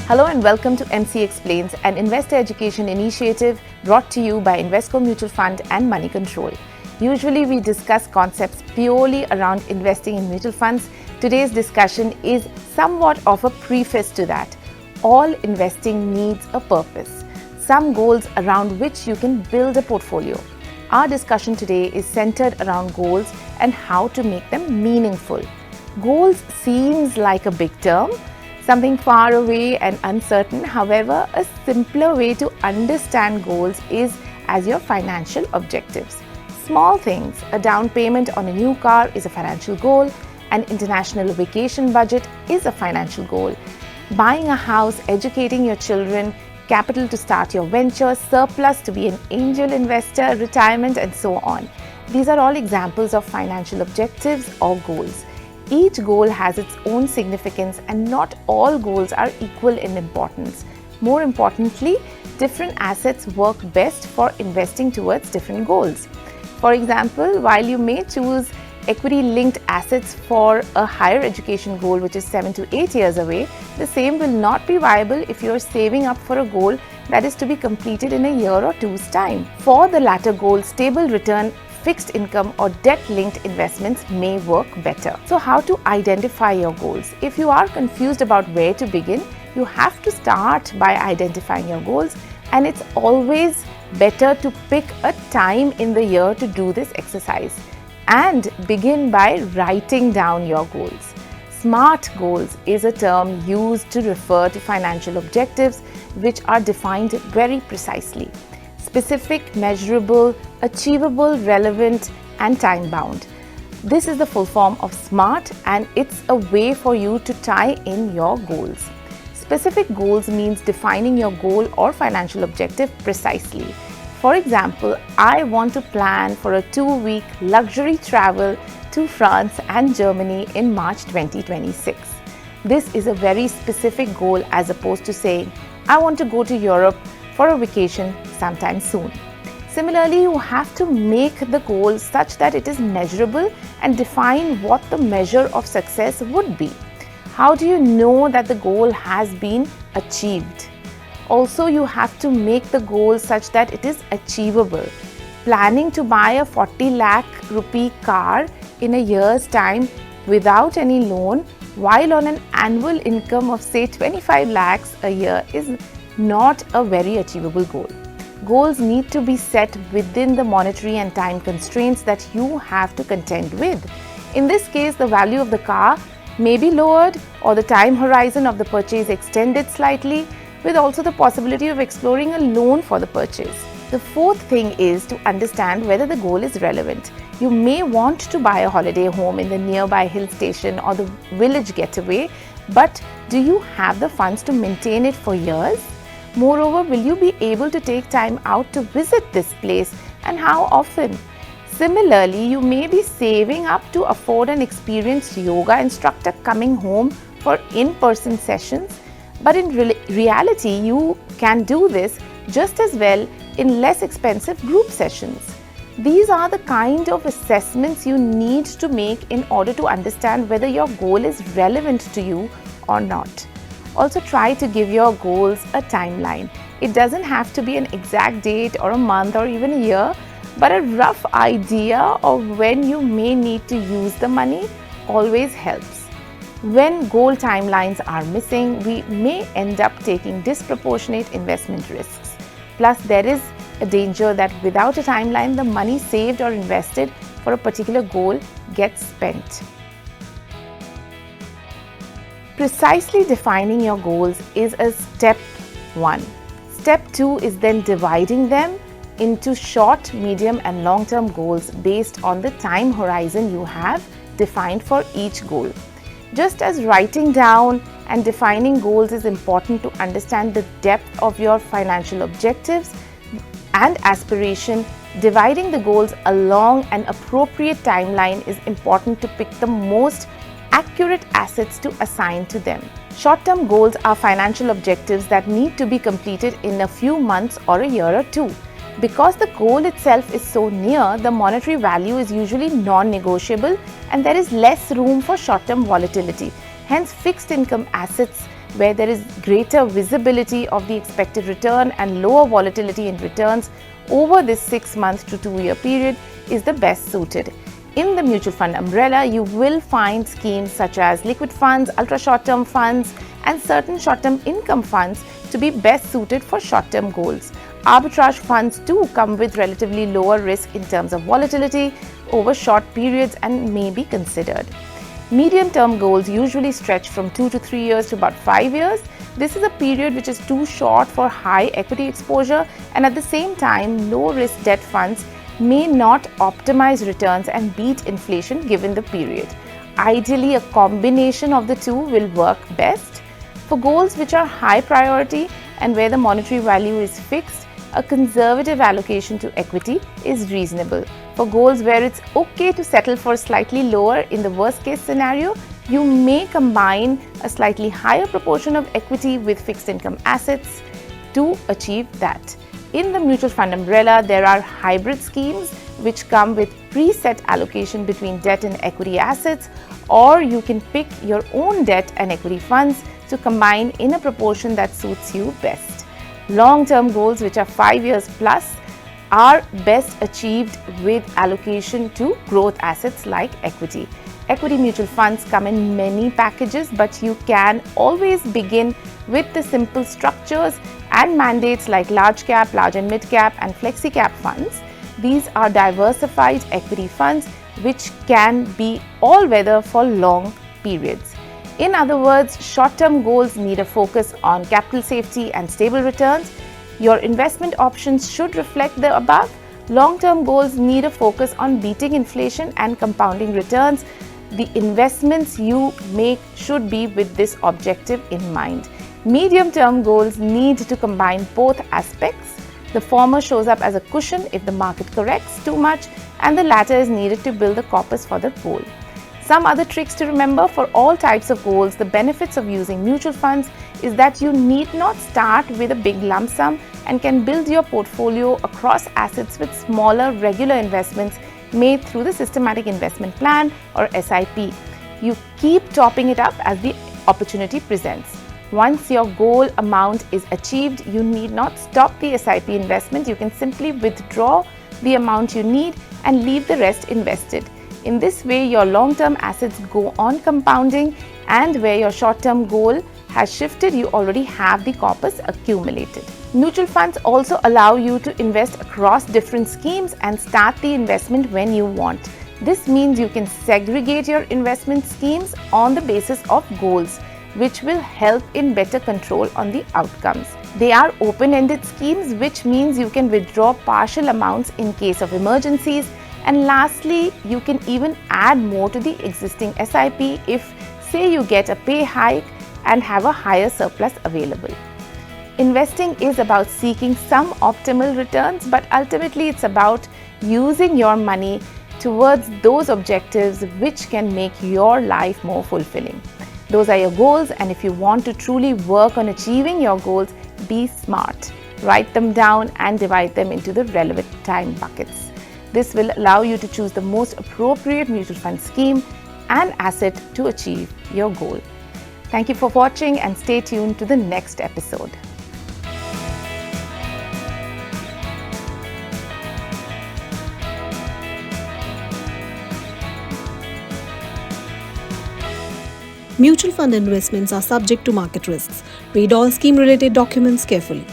Hello and welcome to MC Explains, an investor education initiative brought to you by Invesco Mutual Fund and Moneycontrol. Usually we discuss concepts purely around investing in mutual funds. Today's discussion is somewhat of a preface to that. All investing needs a purpose, some goals around which you can build a portfolio. Our discussion today is centered around goals and how to make them meaningful. Goals seems like a big term, something far away and uncertain. However, a simpler way to understand goals is as your financial objectives. Small things, a down payment on a new car is a financial goal, an international vacation budget is a financial goal, buying a house, educating your children, capital to start your venture, surplus to be an angel investor, retirement, and so on. These are all examples of financial objectives or goals. Each goal has its own significance and not all goals are equal in importance. More importantly, different assets work best for investing towards different goals. For example, while you may choose equity-linked assets for a higher education goal which is 7 to 8 years away, the same will not be viable if you are saving up for a goal that is to be completed in a year or two's time. For the latter goal, stable return, fixed income or debt-linked investments may work better. So how to identify your goals? If you are confused about where to begin, you have to start by identifying your goals, and it's always better to pick a time in the year to do this exercise and begin by writing down your goals. SMART goals is a term used to refer to financial objectives which are defined very precisely. Specific, measurable, achievable, relevant, and time-bound. This is the full form of SMART, and it's a way for you to tie in your goals. Specific goals means defining your goal or financial objective precisely. For example, I want to plan for a 2-week luxury travel to France and Germany in March 2026. This is a very specific goal as opposed to saying, I want to go to Europe for a vacation sometime soon. Similarly, you have to make the goal such that it is measurable and define what the measure of success would be. How do you know that the goal has been achieved? Also, you have to make the goal such that it is achievable. Planning to buy a 40 lakh rupee car in a year's time without any loan while on an annual income of say 25 lakhs a year is not a very achievable goal. Goals need to be set within the monetary and time constraints that you have to contend with. In this case, the value of the car may be lowered or the time horizon of the purchase extended slightly, with also the possibility of exploring a loan for the purchase. The fourth thing is to understand whether the goal is relevant. You may want to buy a holiday home in the nearby hill station or the village getaway, but do you have the funds to maintain it for years? Moreover, will you be able to take time out to visit this place, and how often? Similarly, you may be saving up to afford an experienced yoga instructor coming home for in-person sessions, but in reality, you can do this just as well in less expensive group sessions. These are the kind of assessments you need to make in order to understand whether your goal is relevant to you or not. Also, try to give your goals a timeline. It doesn't have to be an exact date or a month or even a year, but a rough idea of when you may need to use the money always helps. When goal timelines are missing, we may end up taking disproportionate investment risks. Plus, there is a danger that without a timeline, the money saved or invested for a particular goal gets spent. Precisely defining your goals is a step 1. Step 2 is then dividing them into short, medium, and long-term goals based on the time horizon you have defined for each goal. Just as writing down and defining goals is important to understand the depth of your financial objectives and aspiration, dividing the goals along an appropriate timeline is important to pick the most accurate assets to assign to them. Short-term goals are financial objectives that need to be completed in a few months or a year or two. Because the goal itself is so near, the monetary value is usually non-negotiable and there is less room for short-term volatility. Hence, fixed income assets where there is greater visibility of the expected return and lower volatility in returns over this 6-month to 2-year period, is the best suited. In the mutual fund umbrella, you will find schemes such as liquid funds, ultra short-term funds, and certain short-term income funds to be best suited for short-term goals. Arbitrage funds too come with relatively lower risk in terms of volatility over short periods and may be considered. Medium-term goals usually stretch from 2 to 3 years to about 5 years. This is a period which is too short for high equity exposure, and at the same time, low-risk debt funds may not optimize returns and beat inflation given the period. Ideally, a combination of the two will work best. For goals which are high priority and where the monetary value is fixed, a conservative allocation to equity is reasonable. For goals where it's okay to settle for slightly lower in the worst case scenario, you may combine a slightly higher proportion of equity with fixed income assets to achieve that. In the mutual fund umbrella, there are hybrid schemes which come with preset allocation between debt and equity assets, or you can pick your own debt and equity funds to combine in a proportion that suits you best. Long-term goals, which are 5 years plus, are best achieved with allocation to growth assets like equity. Equity mutual funds come in many packages, but you can always begin with the simple structures and mandates like large cap, large and mid cap, and flexi cap funds. These are diversified equity funds which can be all weather for long periods. In other words, short-term goals need a focus on capital safety and stable returns. Your investment options should reflect the above. Long-term goals need a focus on beating inflation and compounding returns. The investments you make should be with this objective in mind. Medium-term goals need to combine both aspects. The former shows up as a cushion if the market corrects too much, and the latter is needed to build the corpus for the goal. Some other tricks to remember: for all types of goals, the benefits of using mutual funds is that you need not start with a big lump sum and can build your portfolio across assets with smaller regular investments made through the systematic investment plan or SIP. You keep topping it up as the opportunity presents. Once your goal amount is achieved, you need not stop the SIP investment. You can simply withdraw the amount you need and leave the rest invested. In this way, your long-term assets go on compounding, and where your short-term goal has shifted, you already have the corpus accumulated. Mutual funds also allow you to invest across different schemes and start the investment when you want. This means you can segregate your investment schemes on the basis of goals, which will help in better control on the outcomes. They are open-ended schemes, which means you can withdraw partial amounts in case of emergencies. And lastly, you can even add more to the existing SIP if, say, you get a pay hike and have a higher surplus available. Investing is about seeking some optimal returns, but ultimately it's about using your money towards those objectives which can make your life more fulfilling. Those are your goals, and if you want to truly work on achieving your goals, be smart. Write them down and divide them into the relevant time buckets. This will allow you to choose the most appropriate mutual fund scheme and asset to achieve your goal. Thank you for watching, and stay tuned to the next episode. Mutual fund investments are subject to market risks. Read all scheme-related documents carefully.